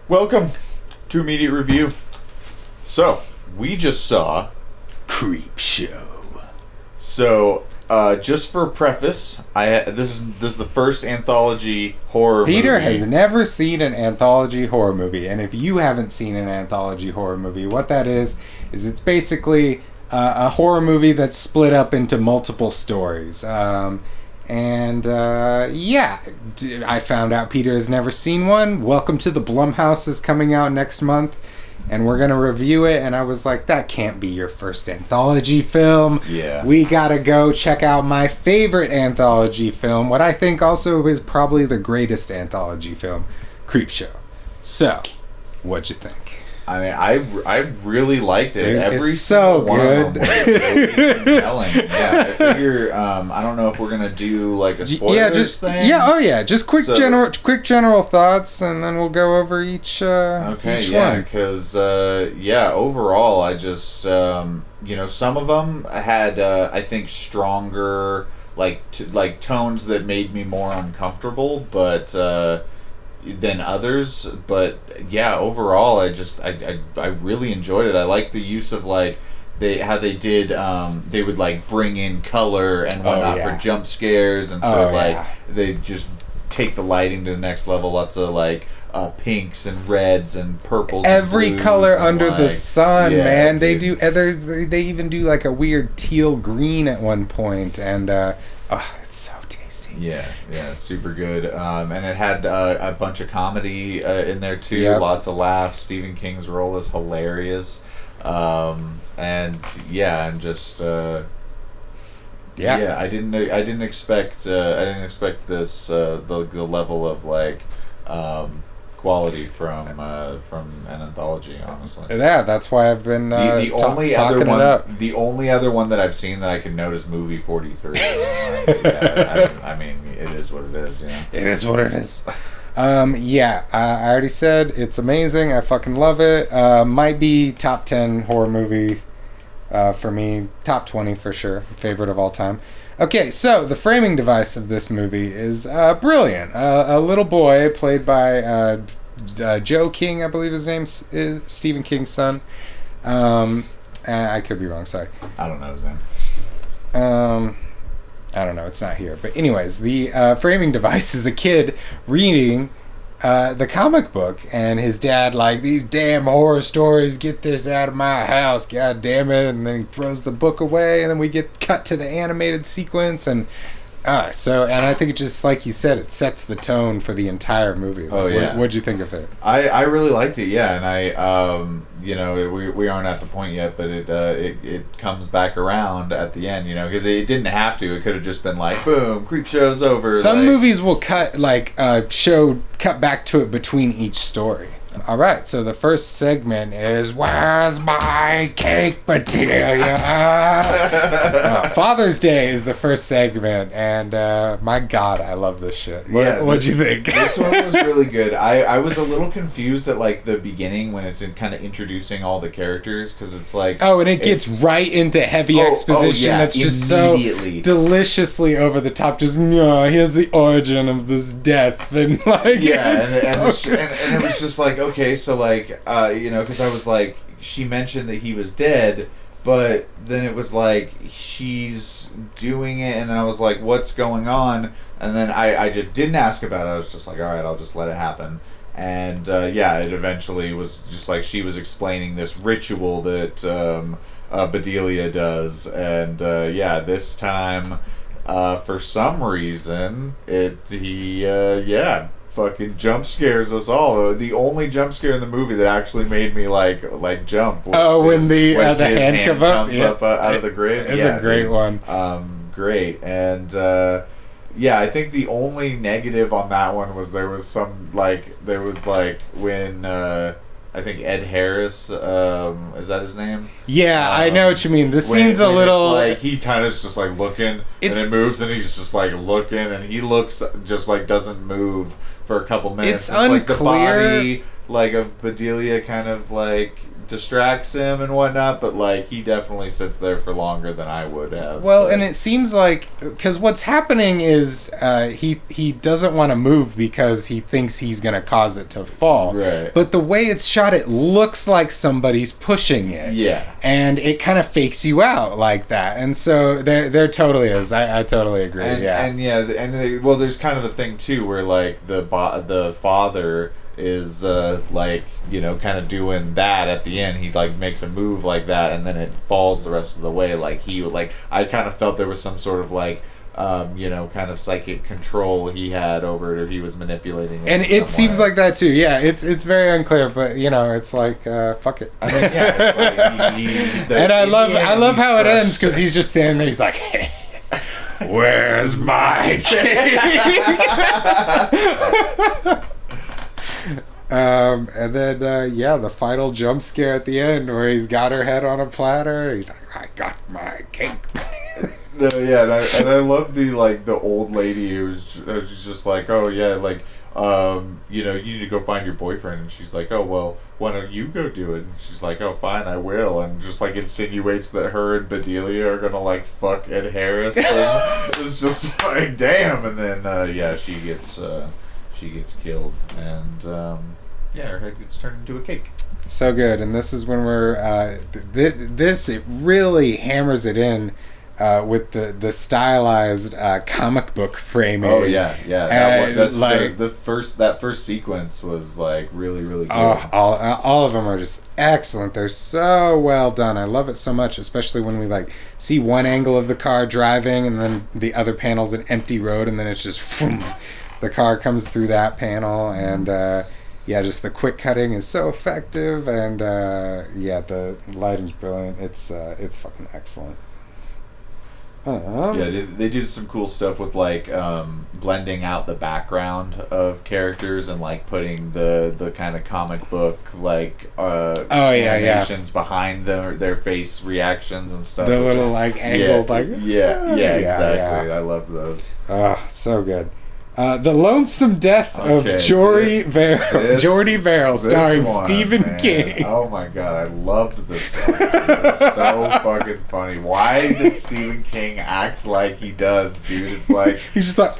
Welcome to Immediate Review. So, we just saw Creepshow. So, just for preface, this is the first anthology horror movie. Peter has never seen an anthology horror movie, and if you haven't seen an anthology horror movie, what that is it's basically a horror movie that's split up into multiple stories. I found out Peter has never seen one. Welcome to the Blumhouse is coming out next month, and we're going to review it, and I was like, that can't be your first anthology film. Yeah. We got to go check out my favorite anthology film, what I think also is probably the greatest anthology film, Creepshow. So, what'd you think? I mean, I really liked it. Dude, Every it's so single one good. of them was really compelling. Yeah, I figure, I don't know if we're going to do like a spoilers thing. Yeah, just quick general thoughts, and then we'll go over each one. Because, overall, I just, some of them had, I think, stronger, tones that made me more uncomfortable, but, than others, but yeah, overall I really enjoyed it. I like the use of they would bring in color and whatnot for jump scares and for they just take the lighting to the next level. Lots of pinks and reds and purples. Every and color and under the sun, man. Dude. They even do a weird teal green at one point, and it's so tasty. Yeah, super good. And it had a bunch of comedy in there too. Yep. Lots of laughs. Stephen King's role is hilarious. I didn't expect this the level of quality from an anthology, honestly. Yeah, that's why I've been the only other talking one. it up. The only other one that I've seen that I can note is movie 43. I mean, it is what it is. You know? It is what it is. I already said it's amazing. I fucking love it. Might be top 10 horror movie for me. Top 20 for sure. Favorite of all time. Okay, so the framing device of this movie is brilliant. A little boy played by Joe King, I believe his name is, Stephen King's son. I could be wrong, sorry. I don't know his name. I don't know, it's not here. But anyways, the framing device is a kid reading the comic book, and his dad these damn horror stories, get this out of my house, god damn it, and then he throws the book away, and then we get cut to the animated sequence, and I think it just, like you said, it sets the tone for the entire movie. What'd you think of it? I really liked it, yeah, and we aren't at the point yet, but it comes back around at the end, because it didn't have to. It could have just been boom, Creepshow's over. Some movies will cut back to it between each story. All right, so the first segment is "Where's my cake, Bedelia?" Father's Day is the first segment, and my God, I love this shit. What'd you think? This one was really good. I was a little confused at the beginning when it's kind of introducing all the characters, because it's and it gets right into heavy exposition that's just so deliciously over the top. Just here's the origin of this death, and it was just okay, so because I was she mentioned that he was dead, but then it was she's doing it, and then I was what's going on? And then I just didn't ask about it. I was just all right, I'll just let it happen. And it eventually was just she was explaining this ritual that Bedelia does, and this time for some reason he fucking jump scares us all. The only jump scare in the movie that actually made me jump was when the hand comes up out of the grave. It's a great one. Great. And I think the only negative on that one was there was when I think Ed Harris, is that his name? Yeah, I know what you mean. The scene's a little... he kind of is just looking, and it moves, and he's just looking, and he looks just doesn't move for a couple minutes. It's unclear. The body, of Bedelia kind of distracts him and whatnot, but like he definitely sits there for longer than I would have. Well, but. and it seems like because what's happening is he doesn't want to move because he thinks he's gonna cause it to fall. Right. But the way it's shot, it looks like somebody's pushing it. Yeah. And it kind of fakes you out like that, and so there totally is. I totally agree. Well, there's kind of the thing too where like the father is like, you know, kind of doing that at the end. He like makes a move like that and then it falls the rest of the way. Like he like I kind of felt there was some sort of like you know, kind of psychic control he had over it, or he was manipulating it. And it seems like that too. Yeah, it's very unclear, but you know, it's like fuck it. I mean, yeah, it's like and I love how it ends because he's just standing there. He's like, hey, "Where's my cake?" And then the final jump scare at the end where he's got her head on a platter. He's like, "I got my cake." No, yeah, and I love the old lady who's just like, oh yeah, like you know, you need to go find your boyfriend, and she's like, oh well, why don't you go do it? And she's like, oh fine, I will, and just like insinuates that her and Bedelia are gonna like fuck Ed Harris. It's just like damn, and then she gets killed, and her head gets turned into a cake. So good, and this is when we're this it really hammers it in. With the stylized comic book framing. Oh yeah. That's like the first sequence was like really good. All of them are just excellent. They're so well done. I love it so much, especially when we like see one angle of the car driving, and then the other panel's an empty road, and then it's just the car comes through that panel, and just the quick cutting is so effective, and the lighting's brilliant. It's fucking excellent. Yeah, they did some cool stuff with like blending out the background of characters and like putting the kind of comic book like animations behind their face reactions and stuff. The little like angled exactly. I love those. So good. The Lonesome Death of Jordy Verrill, starring Stephen King. Oh my god, I loved this song. It's so fucking funny. Why does Stephen King act like he does, dude? It's like he's just like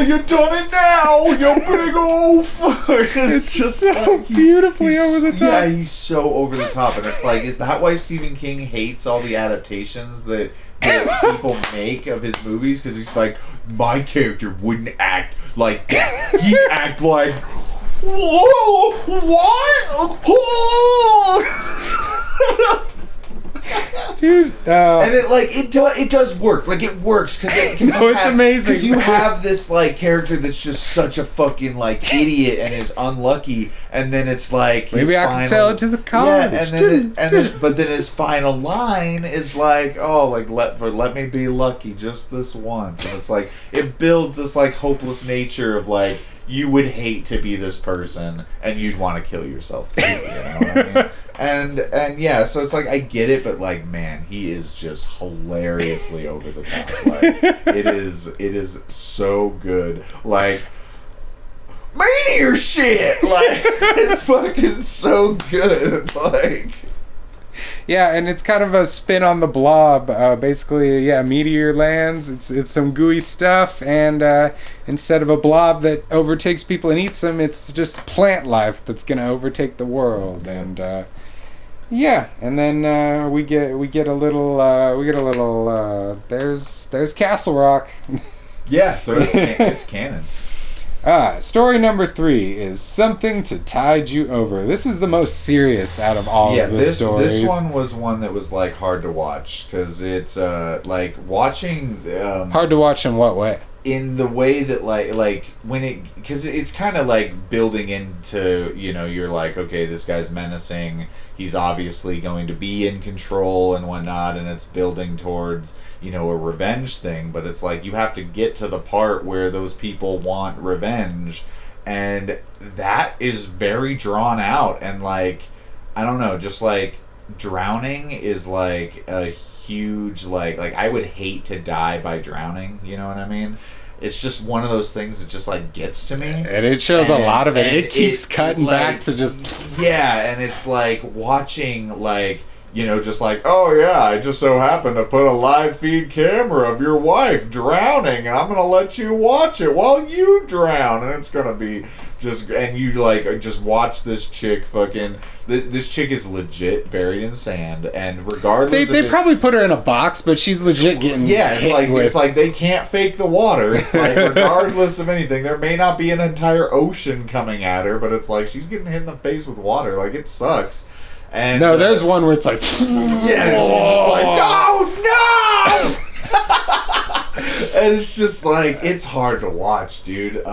you done it now, you big old fuck. It's just so like, beautifully over the top. Yeah, he's so over the top, and it's like, is that why Stephen King hates all the adaptations that people make of his movies? Because he's like, my character wouldn't act like that. He'd act like, whoa, what? Whoa. Dude, and it does work. Like it works because it's amazing. Because you have this like character that's just such a fucking like idiot and is unlucky, and then it's like maybe I can sell it to the college. Yeah, but then his final line is like, oh, like let me be lucky just this once, and it's like it builds this like hopeless nature of like, you would hate to be this person and you'd want to kill yourself too, you know what I mean? And yeah, so it's like I get it, but like, man, he is just hilariously over the top. Like it is so good. Like meteor shit. Like it's fucking so good. Like yeah, and it's kind of a spin on the Blob. Basically, a meteor lands. It's some gooey stuff, and instead of a blob that overtakes people and eats them, it's just plant life that's gonna overtake the world. And and then we get a little. There's Castle Rock. Yeah, so it's canon. Story number 3 is Something to Tide You Over. This is the most serious out of all of the stories. This one was one that was like hard to watch because it's like watching. Hard to watch in what way? In the way that like when it, because it's kind of like building into, you know, you're like, okay, this guy's menacing, he's obviously going to be in control and whatnot, and it's building towards, you know, a revenge thing, but it's like you have to get to the part where those people want revenge, and that is very drawn out, and like, I don't know, just like drowning is like a huge like I would hate to die by drowning, you know what I mean? it's just one of those things that just like gets to me. And it shows a lot of it. It keeps cutting like, back to just yeah, and it's like watching like, you know, just like, oh yeah, I just so happened to put a live feed camera of your wife drowning, and I'm gonna let you watch it while you drown, and it's gonna be just, and you like just watch this chick fucking. This chick is legit buried in sand, and regardless, they probably put her in a box, but she's legit getting it's like they can't fake the water. It's like regardless of anything, there may not be an entire ocean coming at her, but it's like she's getting hit in the face with water. Like it sucks. And no, there's one where it's like, yeah, she's just like, no. And it's just like, it's hard to watch, dude.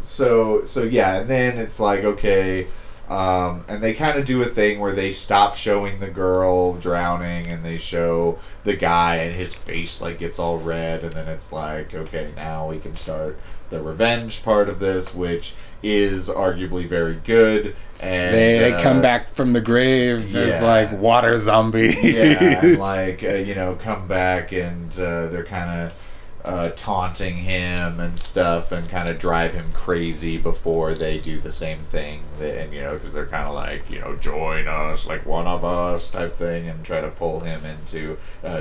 So yeah, and then it's like, okay, and they kind of do a thing where they stop showing the girl drowning and they show the guy and his face like gets all red, and then it's like, okay, now we can start the revenge part of this, which is arguably very good. And they come back from the grave as like water zombies. Yeah, and like you know, come back and they're kind of taunting him and stuff, and kind of drive him crazy before they do the same thing. And you know, because they're kind of like, you know, join us, like one of us type thing, and try to pull him into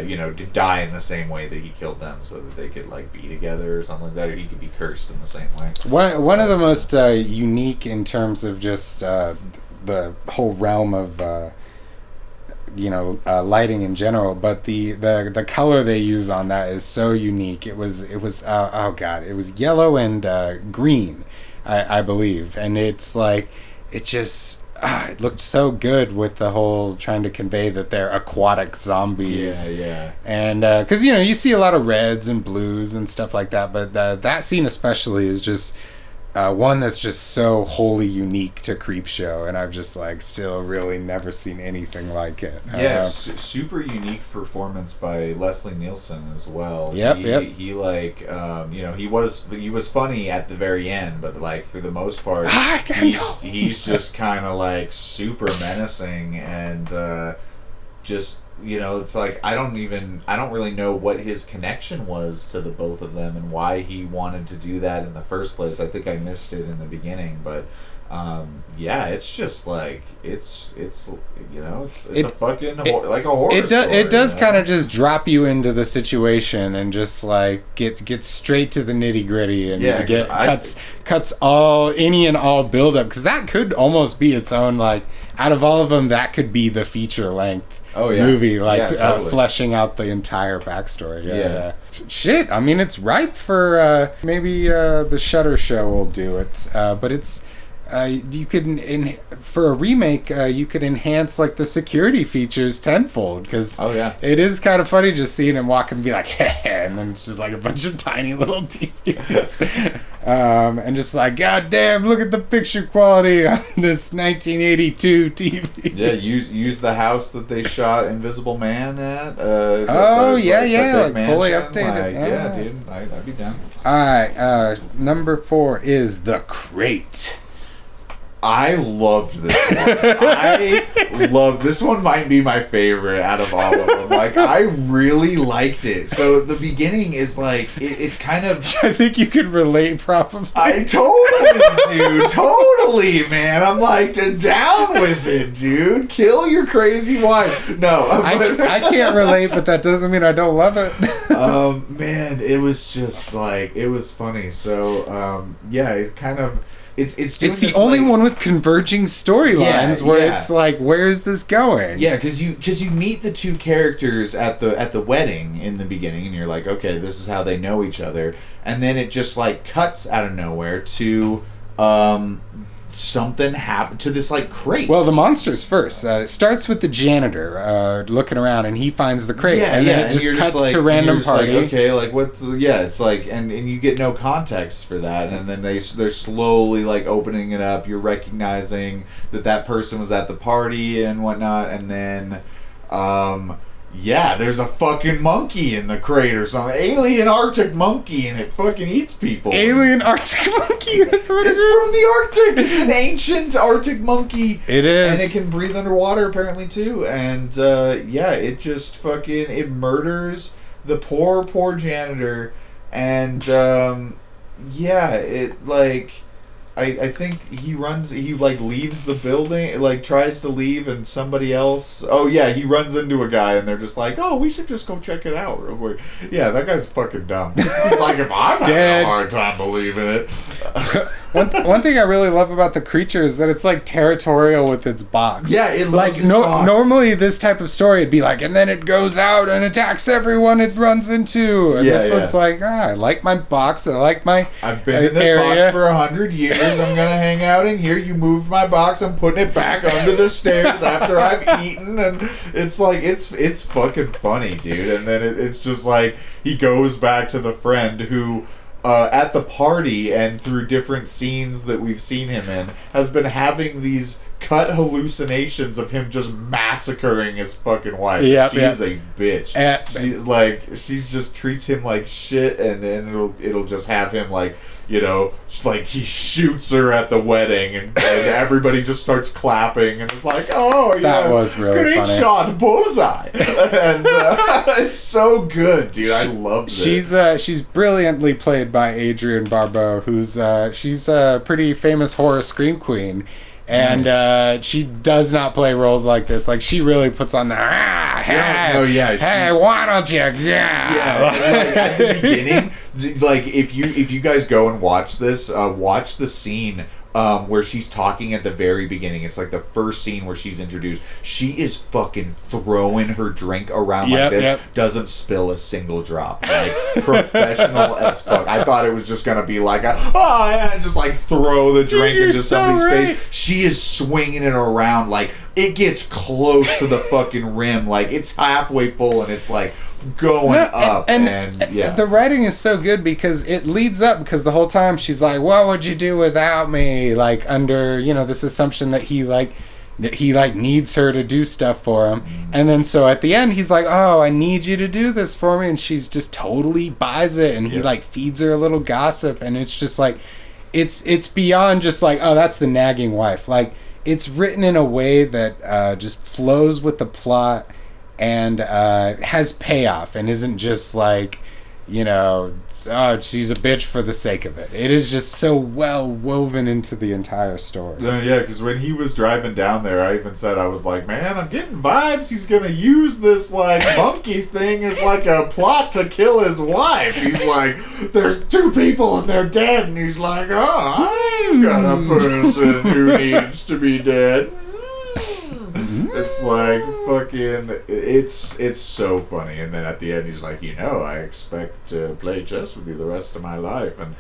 you know, to die in the same way that he killed them, so that they could like be together or something like that, or he could be cursed in the same way. One of the most unique in terms of just the whole realm of you know, lighting in general, but the color they use on that is so unique. It was oh god, it was yellow and green, I believe, and it's like it just it looked so good with the whole trying to convey that they're aquatic zombies. Yeah. And because you know, you see a lot of reds and blues and stuff like that, but that scene especially is just one that's just so wholly unique to Creepshow, and I've just like still really never seen anything like it. Yeah, super unique performance by Leslie Nielsen as well. Yep. He like you know, he was funny at the very end, but like for the most part, he's just kind of like super menacing, and just, you know, it's like I don't really know what his connection was to the both of them and why he wanted to do that in the first place. I think I missed it in the beginning, but yeah, it's just like it's you know, it's a fucking like a horror story. It does kind of just drop you into the situation and just like get straight to the nitty gritty and cuts all any and all build up, because that could almost be its own, like, out of all of them, that could be the feature length movie, like totally. Fleshing out the entire backstory. Yeah. Shit, I mean, it's ripe for maybe the Shudder show will do it, but it's you could for a remake you could enhance like the security features tenfold, because it is kind of funny just seeing him walk and be like, hey, and then it's just like a bunch of tiny little TVs and just like, god damn, look at the picture quality on this 1982 TV. Yeah, use the house that they shot Invisible Man at. Like fully updated. Like, yeah, dude, I'd be down. Alright, number 4 is The Crate. I loved this one. This one might be my favorite out of all of them. Like, I really liked it. So the beginning is like, it's kind of... I think you could relate probably. I totally do. Totally, man. I'm like, down with it, dude. Kill your crazy wife. No. I can't relate, but that doesn't mean I don't love it. Man, it was just like, it was funny. So, yeah, it kind of... It's the only one with converging storylines where it's like, where is this going? Yeah, because you meet the two characters at the wedding in the beginning, and you're like, okay, this is how they know each other, and then it just like cuts out of nowhere to something happened to this like crate. Well, the monsters first. It starts with the janitor looking around, and he finds the crate, and then it just cuts like, to random party. Like, okay, like what's it's like, and you get no context for that, and then they're slowly like opening it up. You're recognizing that person was at the party and whatnot, and then there's a fucking monkey in the crate or something. Alien Arctic monkey, and it fucking eats people. Alien Arctic monkey? That's what it is? It's from the Arctic. It's an ancient Arctic monkey. It is. And it can breathe underwater, apparently, too. And, it just fucking... It murders the poor janitor And yeah, it like. I think he like leaves the building, like tries to leave, and somebody else. Oh yeah, he runs into a guy, and they're just like, "Oh, we should just go check it out real quick." Yeah, that guy's fucking dumb. He's like, if I'm having a hard time believing it. One thing I really love about the creature is that it's like territorial with its box. Yeah, it loves like its box. Normally this type of story it'd be like, and then it goes out and attacks everyone it runs into. And this one's like, I like my box. I like my. I've been in this area. box for 100 years. I'm gonna hang out in here. You moved my box. I'm putting it back under the stairs after I've eaten, and it's like it's fucking funny, dude. And then it's just like he goes back to the friend who. At the party and through different scenes that we've seen him in, has been having these cut hallucinations of him just massacring his fucking wife. She's a bitch. She's just treats him like shit, and it'll just have him like, you know, like he shoots her at the wedding, and everybody just starts clapping, and it's like, oh yeah, that was really great funny. Shot, bullseye, and it's so good, dude. I love this. She's brilliantly played by Adrienne Barbeau, who's she's a pretty famous horror scream queen. And she does not play roles like this. Like, she really puts on the hey, why don't you? Yeah. Like, at the beginning, like if you guys go and watch this, watch the scene where she's talking at the very beginning. It's like the first scene where she's introduced. She is fucking throwing her drink around like this. Doesn't spill a single drop. Like, professional as fuck. I thought it was just gonna be like just like throw the drink into somebody's face. She is swinging it around like it gets close to the fucking rim. Like, it's halfway full, and it's like going up. And the writing is so good because it leads up, because the whole time she's like, what would you do without me? Like, under, you know, this assumption that he needs her to do stuff for him. And then so at the end he's like, oh, I need you to do this for me, and she's just totally buys it, and he like feeds her a little gossip, and it's just like it's beyond just like, oh, that's the nagging wife. Like, it's written in a way that just flows with the plot and has payoff, and isn't just like, you know, she's a bitch for the sake of it. It is just so well woven into the entire story. Yeah, because when he was driving down there, I even said, I was like, man, I'm getting vibes he's going to use this, like, monkey thing as, like, a plot to kill his wife. He's like, there's two people and they're dead, and he's like, oh, I've got a person who needs to be dead. It's like fucking it's so funny. And then at the end he's like, you know, I expect to play chess with you the rest of my life. And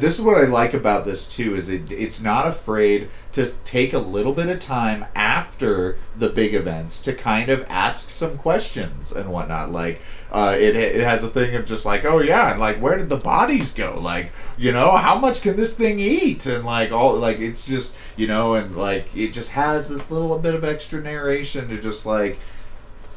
this is what I like about this too, is it's not afraid to take a little bit of time after the big events to kind of ask some questions and whatnot. Like it has a thing of just like, oh yeah, and like, where did the bodies go? Like, you know, how much can this thing eat? And like, all, like, it's just, you know, and like, it just has this little bit of extra narration to just like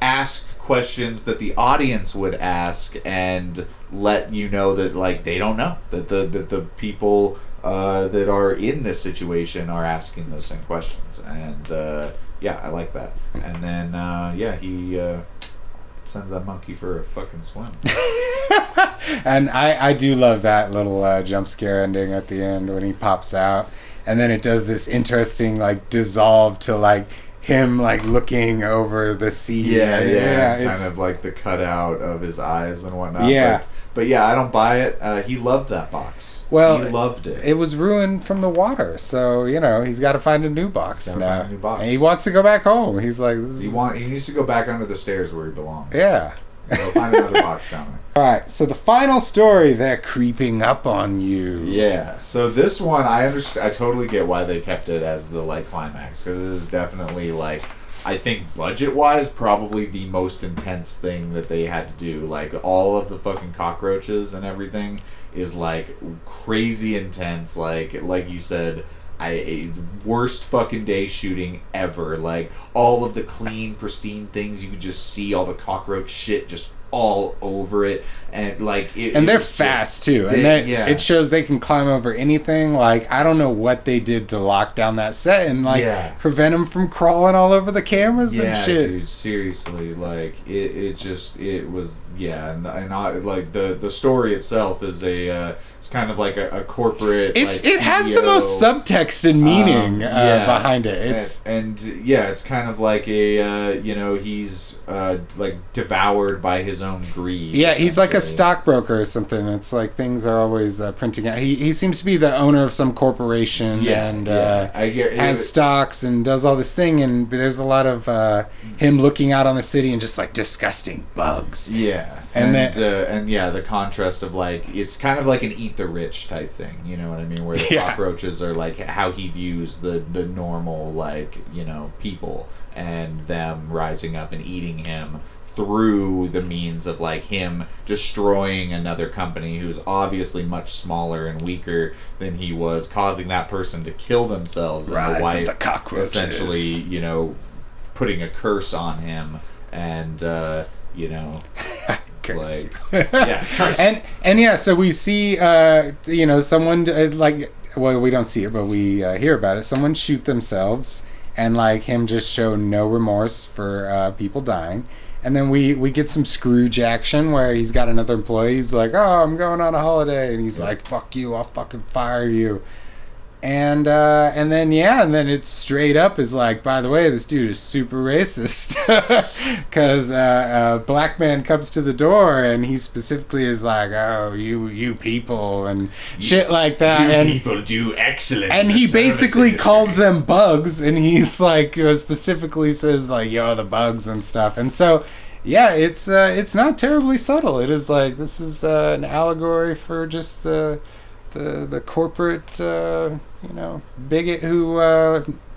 ask questions that the audience would ask, and let you know that like they don't know, that the people that are in this situation are asking those same questions. And yeah, I like that. And then he sends that monkey for a fucking swim. And I do love that little jump scare ending at the end when he pops out, and then it does this interesting like dissolve to like him like looking over the sea. Yeah, kind of like the cutout of his eyes and whatnot. Yeah, but yeah, I don't buy it. He loved that box. Well, he loved it. It was ruined from the water, so you know he's got to find a new box now. Find a new box. And he wants to go back home. He's like, he needs to go back under the stairs where he belongs. Yeah. Go find another box down there. Alright, so the final story, they're creeping up on you. Yeah, so this one, I totally get why they kept it as the, like, climax, because it is definitely, like, I think budget-wise, probably the most intense thing that they had to do. Like, all of the fucking cockroaches and everything is, like, crazy intense. Like you said, worst fucking day shooting ever. Like, all of the clean, pristine things, you could just see all the cockroach shit just all over it, and like and they're fast too, and it shows they can climb over anything. Like, I don't know what they did to lock down that set and like prevent them from crawling all over the cameras and shit. Dude, seriously, like it was and I, like the story itself is it's kind of like a corporate. It CEO, has the most subtext and meaning behind it. It's it's kind of like a he's like devoured by his own greed. Yeah, he's like a stockbroker or something. It's like things are always printing out. He seems to be the owner of some corporation and has stocks and does all this thing. And there's a lot of him looking out on the city and just like disgusting bugs. Yeah. And the contrast of like, it's kind of like an eat the rich type thing, you know what I mean, where the cockroaches are like how he views the normal, like, people, and them rising up and eating him through the means of like him destroying another company who's obviously much smaller and weaker than he was, causing that person to kill themselves, and the wife essentially putting a curse on him, and curse. Curse. and so we see someone we don't see it, but we hear about it. Someone shoot themselves, and like him just show no remorse for people dying. And then we get some Scrooge action where he's got another employee. He's like, "Oh, I'm going on a holiday," and he's like, "Fuck you! I'll fucking fire you." And then it's straight up is like, by the way, this dude is super racist, because a black man comes to the door and he specifically is like, "Oh, you people," and shit like that. And people do excellent. And he basically calls them bugs, and he's like specifically says like, "Yo, the bugs" and stuff. And so it's not terribly subtle. It is like, this is an allegory for just the corporate bigot who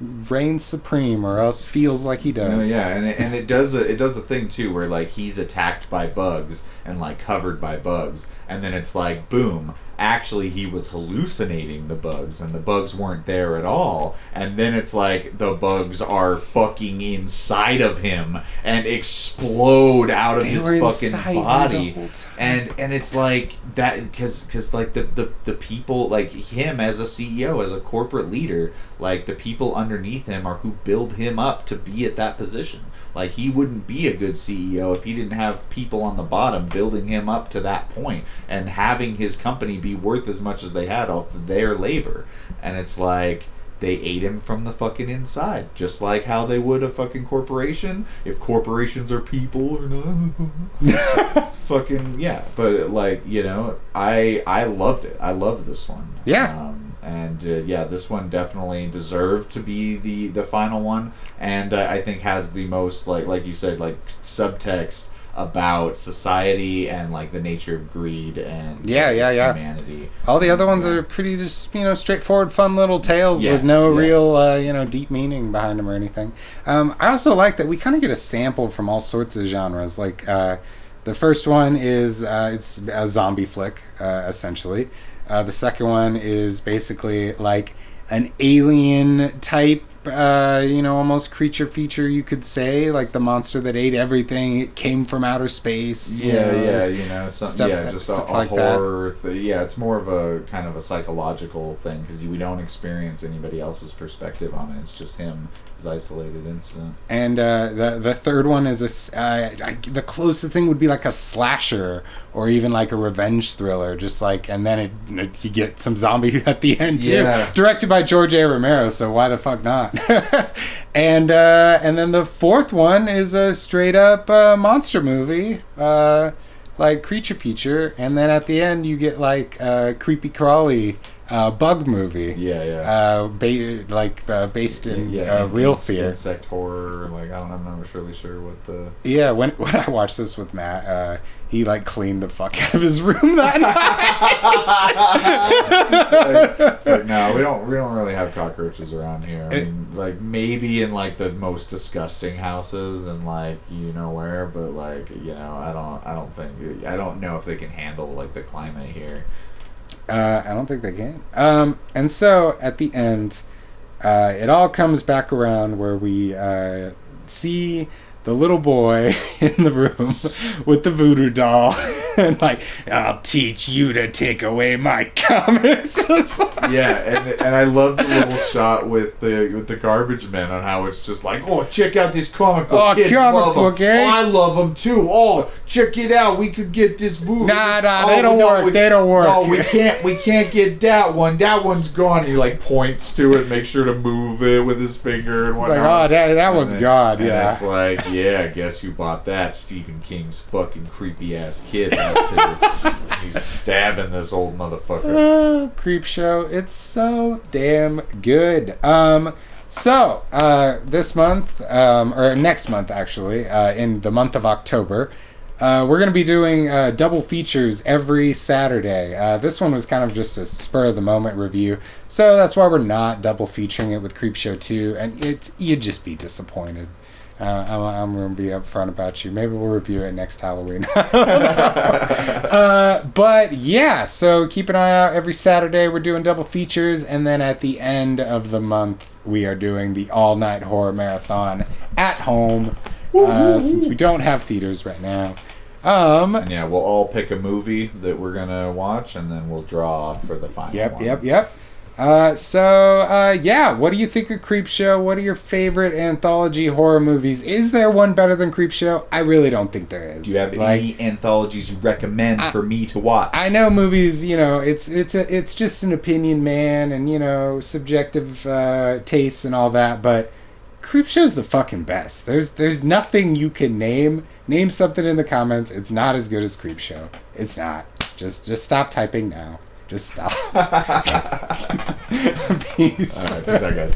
reigns supreme, or else feels like he does. And it does a thing too where like he's attacked by bugs and like covered by bugs, and then it's like, boom, actually he was hallucinating the bugs, and the bugs weren't there at all, and then it's like the bugs are fucking inside of him and explode out of his fucking body, and it's like that because like the people, like him as a CEO, as a corporate leader, like the people underneath him are who build him up to be at that position. Like, he wouldn't be a good CEO if he didn't have people on the bottom building him up to that point and having his company be worth as much as they had off their labor. And it's like, they ate him from the fucking inside, just like how they would a fucking corporation, if corporations are people or not. Fucking but like, I loved it. I loved this one. This one definitely deserved to be the final one, and I think has the most like you said, like subtext about society and like the nature of greed and humanity. All the other ones are pretty just straightforward, fun little tales with no real deep meaning behind them or anything. I also like that we kind of get a sample from all sorts of genres. Like the first one is it's a zombie flick essentially. The second one is basically like an alien type, almost creature feature, you could say, like the monster that ate everything. It came from outer space. Stuff a like horror. It's more of a kind of a psychological thing, because we don't experience anybody else's perspective on it. It's just him, his isolated incident. And the third one is the closest thing would be like a slasher, or even like a revenge thriller, just like, and then you get some zombie at the end too. Directed by George A. Romero, so why the fuck not? And then the fourth one is a straight up monster movie, like creature feature, and then at the end you get like a creepy crawly bug movie. Based in real fear. Insect horror. Like, I'm not really sure what the. Yeah, when I watched this with Matt, he like cleaned the fuck out of his room that night. It's like, no, we don't really have cockroaches around here. I mean, like maybe in like the most disgusting houses and like where, but like I don't know if they can handle like the climate here. I don't think they can. And so at the end, it all comes back around where we see the little boy in the room with the voodoo doll, and like, I'll teach you to take away my comics. Yeah, and I love the little shot with the garbage men on how it's just like, oh, check out this comic book. Oh, Kids comic love book, them. eh? Oh, I love them too. Oh, check it out. We could get this voodoo. Nah, they don't work. They don't work. No, we can't get that one. That one's gone. He like points to it, make sure to move it with his finger and whatnot. It's like, oh, that one's gone. Yeah. And it's like, yeah, guess who bought that? Stephen King's fucking creepy ass kid. That's who. He's stabbing this old motherfucker. Creepshow. It's so damn good. So, this month, or next month actually, in the month of October, we're going to be doing double features every Saturday. This one was kind of just a spur-of-the-moment review, so that's why we're not double featuring it with Creepshow 2, and you'd just be disappointed. I'm going to be upfront about you. Maybe we'll review it next Halloween. But yeah, so keep an eye out. Every Saturday we're doing double features, and then at the end of the month we are doing the all-night horror marathon at home, since we don't have theaters right now. And yeah, we'll all pick a movie that we're going to watch, and then we'll draw for the final one. Yep. Yeah, what do you think of Creepshow? What are your favorite anthology horror movies? Is there one better than Creepshow? I really don't think there is. Do you have any anthologies you recommend for me to watch? I know movies, it's just an opinion, man, and, subjective tastes and all that, but Creepshow's the fucking best. There's nothing you can name. Name something in the comments. It's not as good as Creepshow. It's not. Just stop typing now. Just stop. Peace. All right, peace out, guys.